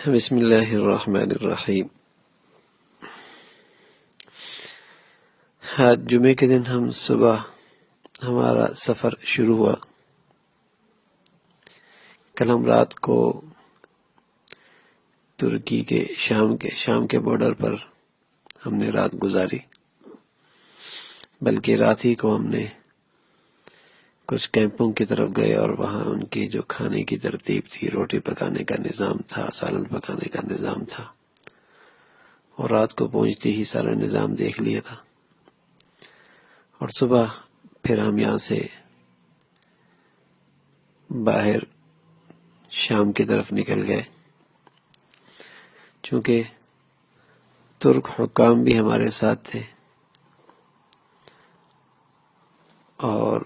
بسم اللہ الرحمن الرحیم۔ آج جمعے کے دن ہم صبح ہمارا سفر شروع ہوا۔ کل ہم رات کو ترکی کے شام کے بارڈر پر ہم نے رات گزاری، بلکہ رات ہی کو ہم نے کچھ کیمپوں کی طرف گئے اور وہاں ان کی جو کھانے کی ترتیب تھی، روٹی پکانے کا نظام تھا، سالن پکانے کا نظام تھا، اور رات کو پہنچتے ہی سارا نظام دیکھ لیا تھا۔ اور صبح پھر ہم یہاں سے باہر شام کی طرف نکل گئے، چونکہ ترک حکام بھی ہمارے ساتھ تھے اور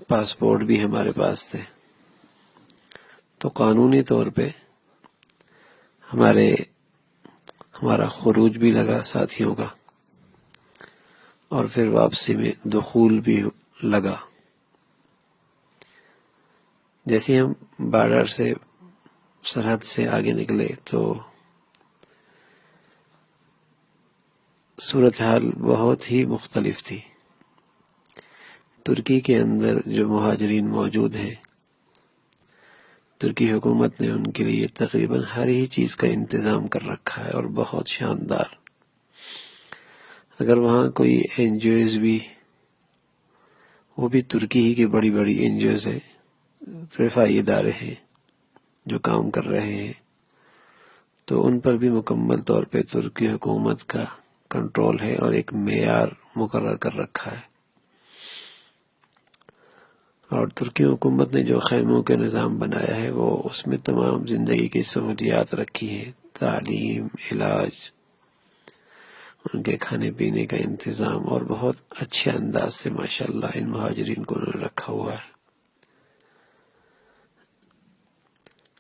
پاسپورٹ بھی ہمارے پاس تھے، تو قانونی طور پہ ہمارا خروج بھی لگا ساتھیوں کا، اور پھر واپسی میں دخول بھی لگا۔ جیسے ہم بارڈر سے، سرحد سے آگے نکلے تو صورتحال بہت ہی مختلف تھی۔ ترکی کے اندر جو مہاجرین موجود ہیں، ترکی حکومت نے ان کے لیے تقریباً ہر ہی چیز کا انتظام کر رکھا ہے، اور بہت شاندار۔ اگر وہاں کوئی این جی اوز بھی، وہ بھی ترکی ہی کی بڑی بڑی این جی اوز ہیں، رفاہی ادارے ہیں جو کام کر رہے ہیں، تو ان پر بھی مکمل طور پہ ترکی حکومت کا کنٹرول ہے اور ایک معیار مقرر کر رکھا ہے۔ اور ترکی حکومت نے جو خیموں کے نظام بنایا ہے، وہ اس میں تمام زندگی کی سہولیات رکھی ہیں، تعلیم، علاج، ان کے کھانے پینے کا انتظام، اور بہت اچھے انداز سے ماشاءاللہ ان مہاجرین کو انہوں نے رکھا ہوا ہے۔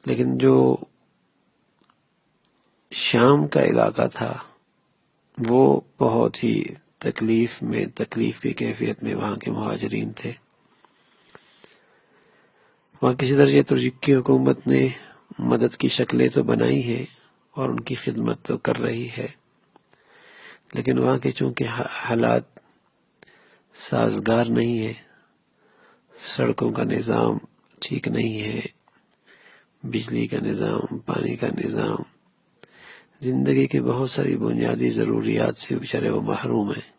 لیکن جو شام کا علاقہ تھا، وہ بہت ہی تکلیف کی کیفیت میں وہاں کے مہاجرین تھے۔ وہاں کسی درجے ترکی حکومت نے مدد کی شکلیں تو بنائی ہیں اور ان کی خدمت تو کر رہی ہے، لیکن وہاں کے چونکہ حالات سازگار نہیں ہیں، سڑکوں کا نظام ٹھیک نہیں ہے، بجلی کا نظام، پانی کا نظام، زندگی کے بہت ساری بنیادی ضروریات سے بیچارے وہ محروم ہیں۔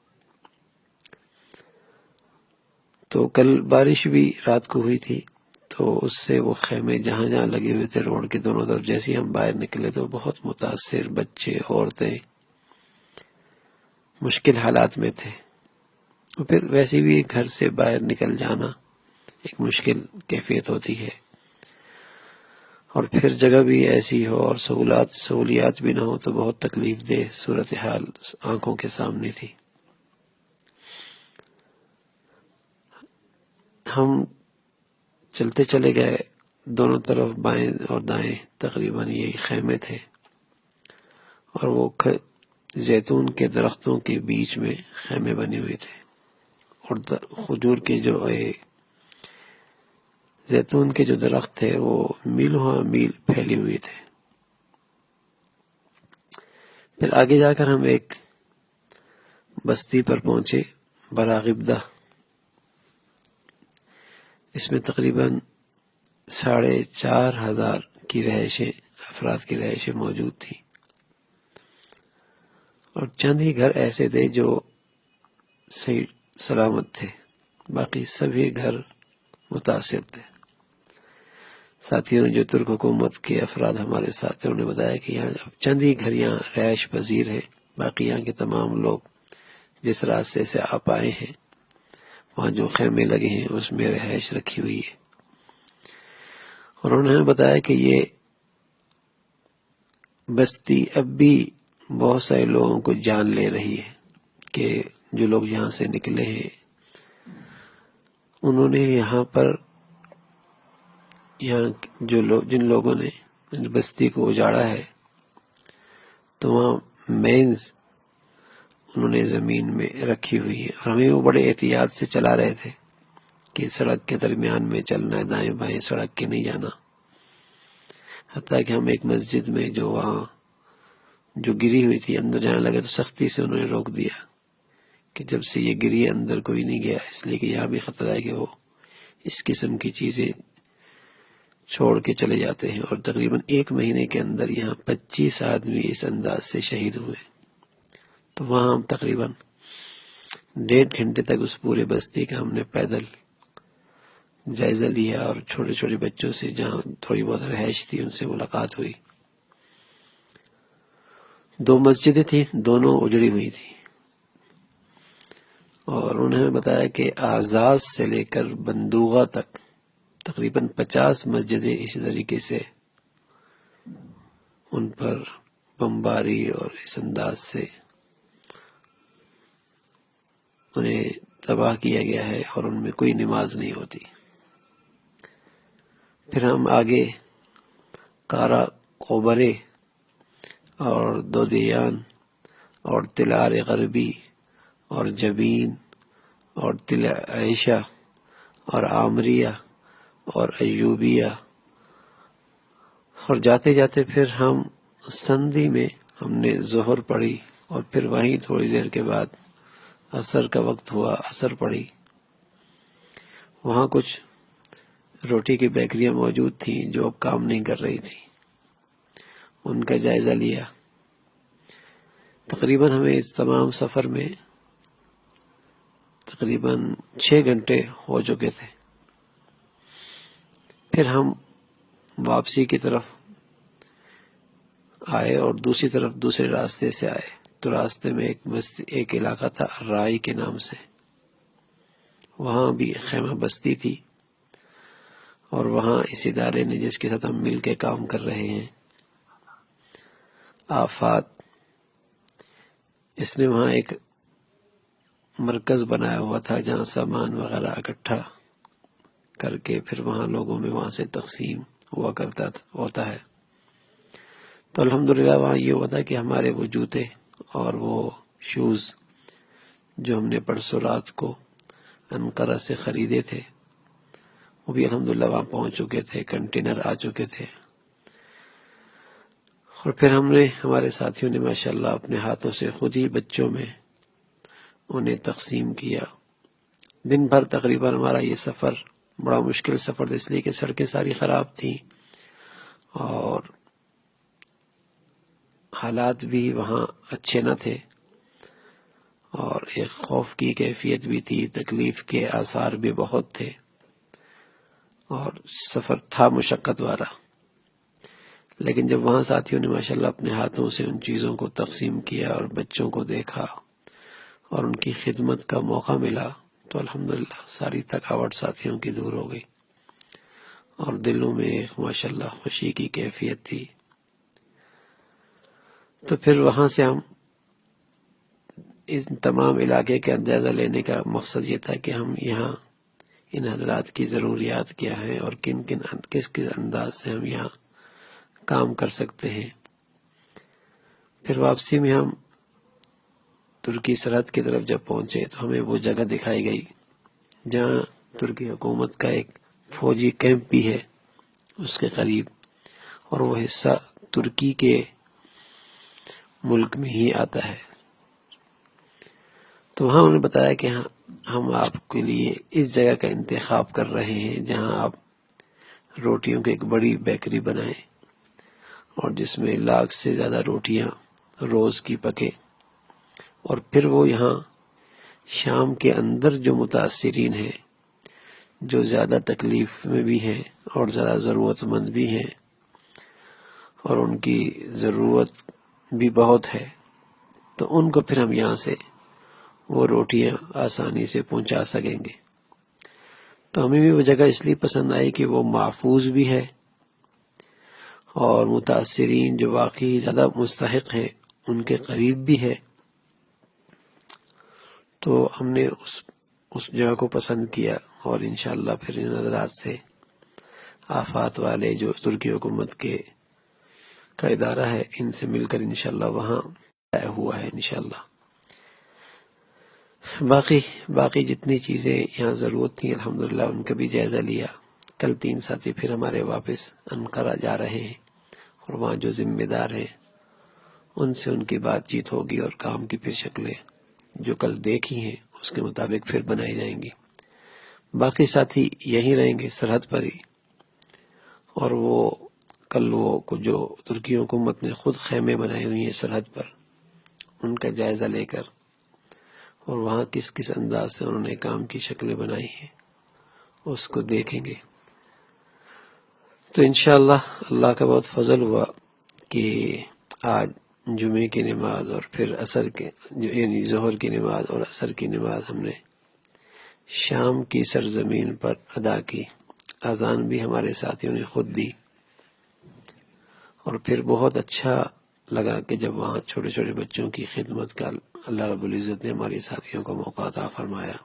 تو کل بارش بھی رات کو ہوئی تھی، تو اس سے وہ خیمے جہاں جہاں لگے ہوئے تھے روڈ کے دونوں طرف، جیسے ہی ہم باہر نکلے تو بہت متاثر بچے، عورتیں مشکل حالات میں تھے۔ اور پھر ویسے بھی گھر سے باہر نکل جانا ایک مشکل کیفیت ہوتی ہے، اور پھر جگہ بھی ایسی ہو اور سہولیات بھی نہ ہو تو بہت تکلیف دہ صورتحال آنکھوں کے سامنے تھی۔ ہم چلتے چلے گئے، دونوں طرف بائیں اور دائیں تقریباً یہی خیمے تھے، اور وہ زیتون کے درختوں کے بیچ میں خیمے بنے ہوئے تھے، اور کھجور کے جو زیتون کے جو درخت تھے وہ میلوں میل پھیلے ہوئے تھے۔ پھر آگے جا کر ہم ایک بستی پر پہنچے، براغبدہ۔ اس میں تقریباً 4,500 کی افراد کی رہائشیں موجود تھیں، اور چند ہی گھر ایسے تھے جو صحیح سلامت تھے، باقی سبھی گھر متاثر تھے۔ ساتھیوں نے، جو ترک حکومت کے افراد ہمارے ساتھ تھے، انہوں نے بتایا کہ یہاں اب چند ہی گھر یہاں رہائش پذیر ہیں، باقی یہاں کے تمام لوگ جس راستے سے آپ آئے ہیں، وہاں جو خیمے لگے ہیں اس میں رہائش رکھی ہوئی ہے۔ اور انہوں نے بتایا کہ یہ بستی اب بھی بہت سارے لوگوں کو جان لے رہی ہے، کہ جو لوگ یہاں سے نکلے ہیں، انہوں نے یہاں جن لوگوں نے بستی کو اجاڑا ہے، تو وہاں مینز انہوں نے زمین میں رکھی ہوئی ہے، اور ہمیں وہ بڑے احتیاط سے چلا رہے تھے کہ سڑک کے درمیان میں چلنا ہے، دائیں بائیں سڑک کے نہیں جانا۔ حتیٰ کہ ہم ایک مسجد میں جو وہاں جو گری ہوئی تھی اندر جانے لگے تو سختی سے انہوں نے روک دیا کہ جب سے یہ گری اندر کوئی نہیں گیا، اس لیے کہ یہاں بھی خطرہ ہے کہ وہ اس قسم کی چیزیں چھوڑ کے چلے جاتے ہیں۔ اور تقریباً 1 مہینے کے اندر یہاں 25 آدمی اس انداز سے شہید ہوئے۔ تو وہاں ہم تقریباً 1.5 گھنٹے تک اس پورے بستی کا ہم نے پیدل جائزہ لیا، اور چھوٹے چھوٹے بچوں سے جہاں تھوڑی بہت رہائش تھی ان سے ملاقات ہوئی۔ 2 مسجدیں تھیں، دونوں اجڑی ہوئی تھیں، اور انہوں نے بتایا کہ آزاز سے لے کر بندوغہ تک تقریباً 50 مسجدیں اسی طریقے سے ان پر بمباری اور اس انداز سے انہیں تباہ کیا گیا ہے، اور ان میں کوئی نماز نہیں ہوتی۔ پھر ہم آگے کارا کوبرے اور دودیان اور تلار غربی اور جبین اور تل عائشہ اور عامریہ اور ایوبیہ، اور جاتے جاتے پھر ہم سندھی میں ہم نے ظہر پڑھی، اور پھر وہیں تھوڑی دیر کے بعد عصر کا وقت ہوا، عصر پڑھی۔ وہاں کچھ روٹی کی بیکریاں موجود تھیں جو اب کام نہیں کر رہی تھیں، ان کا جائزہ لیا۔ تقریباً ہمیں اس تمام سفر میں تقریباً 6 گھنٹے ہو چکے تھے۔ پھر ہم واپسی کی طرف آئے، اور دوسری طرف دوسرے راستے سے آئے، تو راستے میں ایک علاقہ تھا رائی کے نام سے، وہاں بھی خیمہ بستی تھی، اور وہاں اس ادارے نے جس کے ساتھ ہم مل کے کام کر رہے ہیں، آفات، اس نے وہاں ایک مرکز بنایا ہوا تھا جہاں سامان وغیرہ اکٹھا کر کے پھر وہاں لوگوں میں وہاں سے تقسیم ہوتا ہے۔ تو الحمدللہ وہاں یہ ہوتا ہے کہ ہمارے وہ جوتے اور وہ شوز جو ہم نے پرسوں رات کو انقرہ سے خریدے تھے وہ بھی الحمدللہ وہاں پہنچ چکے تھے، کنٹینر آ چکے تھے، اور پھر ہمارے ساتھیوں نے ماشاءاللہ اپنے ہاتھوں سے خود ہی بچوں میں انہیں تقسیم کیا۔ دن بھر تقریباً ہمارا یہ سفر بڑا مشکل سفر تھا، اس لیے کہ سڑکیں ساری خراب تھیں، اور حالات بھی وہاں اچھے نہ تھے، اور ایک خوف کی کیفیت بھی تھی، تکلیف کے آثار بھی بہت تھے، اور سفر تھا مشقت والا۔ لیکن جب وہاں ساتھیوں نے ماشاءاللہ اپنے ہاتھوں سے ان چیزوں کو تقسیم کیا اور بچوں کو دیکھا اور ان کی خدمت کا موقع ملا، تو الحمدللہ ساری تھکاوٹ ساتھیوں کی دور ہو گئی، اور دلوں میں ایک ماشاءاللہ خوشی کی کیفیت تھی۔ تو پھر وہاں سے ہم اس تمام علاقے کے اندازہ لینے کا مقصد یہ تھا کہ ہم یہاں ان حضرات کی ضروریات کیا ہیں اور کس انداز سے ہم یہاں کام کر سکتے ہیں۔ پھر واپسی میں ہم ترکی سرحد کی طرف جب پہنچے تو ہمیں وہ جگہ دکھائی گئی جہاں ترکی حکومت کا ایک فوجی کیمپ بھی ہے اس کے قریب، اور وہ حصہ ترکی کے ملک میں ہی آتا ہے۔ تو وہاں انہوں نے بتایا کہ ہم آپ کے لیے اس جگہ کا انتخاب کر رہے ہیں جہاں آپ روٹیوں کی ایک بڑی بیکری بنائیں، اور جس میں 1 لاکھ سے زیادہ روٹیاں روز کی پکے، اور پھر وہ یہاں شام کے اندر جو متاثرین ہیں، جو زیادہ تکلیف میں بھی ہیں اور زیادہ ضرورت مند بھی ہیں اور ان کی ضرورت بھی بہت ہے، تو ان کو پھر ہم یہاں سے وہ روٹیاں آسانی سے پہنچا سکیں گے۔ تو ہمیں بھی وہ جگہ اس لیے پسند آئی کہ وہ محفوظ بھی ہے، اور متاثرین جو واقعی زیادہ مستحق ہیں ان کے قریب بھی ہے۔ تو ہم نے اس جگہ کو پسند کیا، اور انشاءاللہ پھر ان حضرات سے آفات والے جو ترکی حکومت کا ادارہ ہے ان سے مل کر انشاءاللہ وہاں طے ہوا ہے انشاءاللہ۔ باقی جتنی چیزیں یہاں ضرورت تھیں الحمدللہ ان کا بھی جائزہ لیا۔ کل 3 ساتھی پھر ہمارے واپس انقرہ جا رہے ہیں۔ اور وہاں جو ذمہ دار ہیں ان سے ان کی بات چیت ہوگی، اور کام کی پھر شکلیں جو کل دیکھی ہیں اس کے مطابق پھر بنائی جائیں گی۔ باقی ساتھی یہیں رہیں گے سرحد پر ہی، اور وہ کل وہ جو ترکی حکومت نے خود خیمے بنائے ہوئی ہیں سرحد پر، ان کا جائزہ لے کر، اور وہاں کس کس انداز سے انہوں نے کام کی شکلیں بنائی ہیں اس کو دیکھیں گے۔ تو انشاءاللہ اللہ کا بہت فضل ہوا کہ آج جمعے کی نماز اور پھر عصر کے یعنی ظہر کی نماز اور عصر کی نماز ہم نے شام کی سرزمین پر ادا کی۔ اذان بھی ہمارے ساتھیوں نے خود دی، اور پھر بہت اچھا لگا کہ جب وہاں چھوٹے چھوٹے بچوں کی خدمت کا اللہ رب العزت نے ہمارے ساتھیوں کو موقع عطا فرمایا۔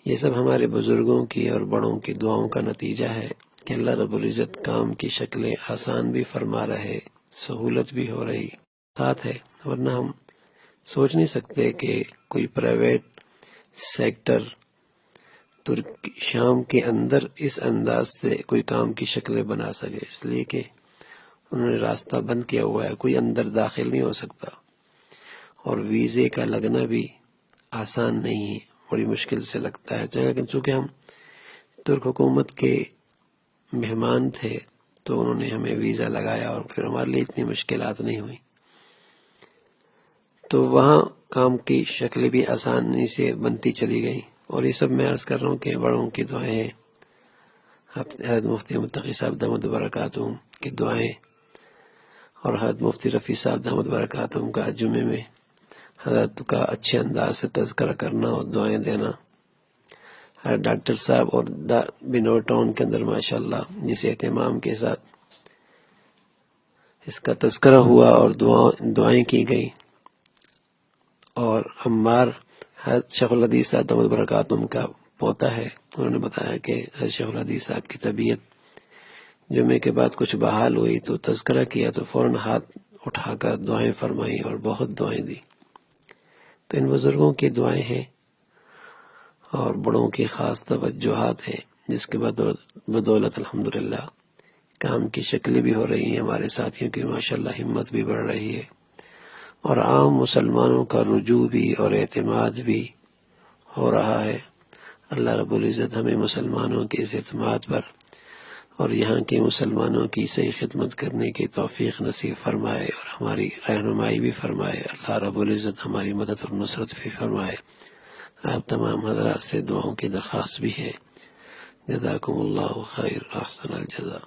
یہ سب ہمارے بزرگوں کی اور بڑوں کی دعاؤں کا نتیجہ ہے کہ اللہ رب العزت کام کی شکلیں آسان بھی فرما رہے، سہولت بھی ہو رہی ساتھ ہے، ورنہ ہم سوچ نہیں سکتے کہ کوئی پرائیویٹ سیکٹر شام کے اندر اس انداز سے کوئی کام کی شکلیں بنا سکے، اس لیے کہ انہوں نے راستہ بند کیا ہوا ہے، کوئی اندر داخل نہیں ہو سکتا، اور ویزے کا لگنا بھی آسان نہیں ہے، بڑی مشکل سے لگتا ہے۔ لیکن چونکہ ہم ترک حکومت کے مہمان تھے تو انہوں نے ہمیں ویزا لگایا، اور پھر ہمارے لیے اتنی مشکلات نہیں ہوئی، تو وہاں کام کی شکلیں بھی آسانی سے بنتی چلی گئیں۔ اور یہ سب میں عرض کر رہا ہوں کہ بڑوں کی دعائیں ہیں، حضرت مفتی متقی صاحب دامت برکاتہ کی دعائیں، اور حضرت مفتی رفیع صاحب دامت برکاتہ کا جمعے میں حضرت کا اچھے انداز سے تذکرہ کرنا اور دعائیں دینا، ڈاکٹر صاحب اور بنور ٹاؤن کے اندر ماشاءاللہ جس اہتمام کے ساتھ اس کا تذکرہ ہوا اور دعائیں کی گئی، اور عمار حضرت شیخ الحدیث صاحب دامت برکاتہ کا پوتا ہے، انہوں نے بتایا کہ حضرت شیخ الحدیث صاحب کی طبیعت جمعے کے بعد کچھ بحال ہوئی تو تذکرہ کیا تو فوراً ہاتھ اٹھا کر دعائیں فرمائیں اور بہت دعائیں دی۔ تو ان بزرگوں کی دعائیں ہیں اور بڑوں کی خاص توجہات ہیں، جس کے بدولت الحمدللہ کام کی شکلیں بھی ہو رہی ہیں، ہمارے ساتھیوں کی ماشاءاللہ ہمت بھی بڑھ رہی ہے، اور عام مسلمانوں کا رجوع بھی اور اعتماد بھی ہو رہا ہے۔ اللہ رب العزت ہمیں مسلمانوں کے اس اعتماد پر اور یہاں کے مسلمانوں کی صحیح خدمت کرنے کی توفیق نصیب فرمائے، اور ہماری رہنمائی بھی فرمائے۔ اللہ رب العزت ہماری مدد اور نصرت بھی فرمائے۔ آپ تمام حضرات سے دعاؤں کی درخواست بھی ہے۔ جزاکم اللہ خیر، احسن الجزاء۔